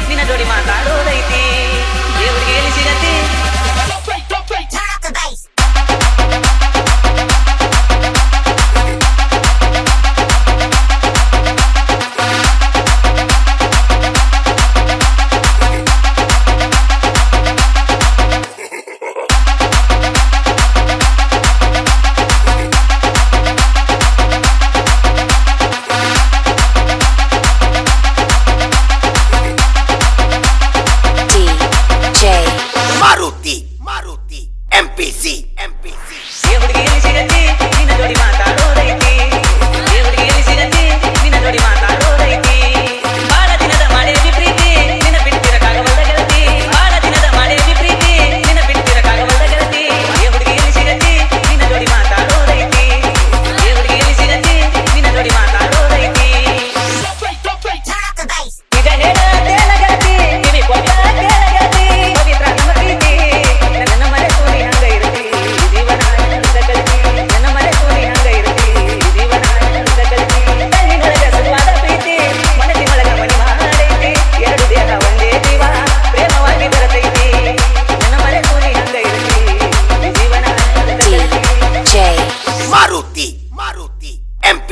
ನಿನ್ನ ಜೋಡಿ ಮಾತಾಡೋದೈತಿ ದೇವ್ರಿಗೆ ಎಲ್ಲಿ ಸಿಗತಿ Maruti MPC ದೇವ್ರಿಗೆ ಎಲ್ಲಿ ಸಿಗತಿ ನಿನ್ನ ಜೋಡಿ ಮಾತಾಡೋದೈತಿ ದೇವ್ರಿಗೆ ಎಲ್ಲಿ ಸಿಗತಿ ನಿನ್ನ ಜೋಡಿ ಮಾತಾಡೋದೈತಿ ಬಾಳ ದಿನದ ಮಾಡೇವಿ ಪ್ರೀತಿ ನಿನ್ನ ಬಿಟ್ಟಿರಕ್ಕಾಗವಲ್ದ ಗೆಳತಿ ಬಾಳ ದಿನದ ಮಾಡೇವಿ ಪ್ರೀತಿ ನಿನ್ನ ಬಿಟ್ಟಿರಕ್ಕಾಗವಲ್ದ ಗೆಳತಿ ದೇವ್ರಿಗೆ ಎಲ್ಲಿ ಸಿಗತಿ ನಿನ್ನ ಜೋಡಿ ಮಾತಾಡೋದೈತಿ ದೇವ್ರಿಗೆ ಎಲ್ಲಿ ಸಿಗತಿ ನಿನ್ನ ಜೋಡಿ ಮಾತಾಡೋದೈತಿ ನಿಜ ಹೇಳತೇನ ಗೆಳತಿ ಕಿವಿ ಕೊಟ್ಟ ಕೇಳ ಗೆಳತಿ ಪವಿತ್ರ ನಮ್ಮ ಪ್ರೀತಿ ನನ್ನ ಮನೆ ಸೋನಿ ಹಂಗ ಇರತಿ ಜೀವನ ಆನಂದ ಕಲಿತಿ ನನ್ನ ಮನೆ ಸೋನಿ ಹಂಗ ಇರತಿ ಜೀವನ ಆನಂದ ಕಲಿತಿ ಕಣ್ಣಿನೊಳಗ ಸುಖವಾದ ಪ್ರೀತಿ ಮನಸ್ಸಿನೊಳಗ ಮನಿ ಮಾಡೈತಿ ಎರಡು ದೇಹ ಒಂದೇ ಜೀವ ಪ್ರೇಮವಾಗಿ ಬರತೈತಿ ನನ್ನ ಮನೆ ಸೋನಿ ಹಂಗ ಇರತಿ ಜೀವನ ಆನಂದ ಕಲಿತಿ Maruti MP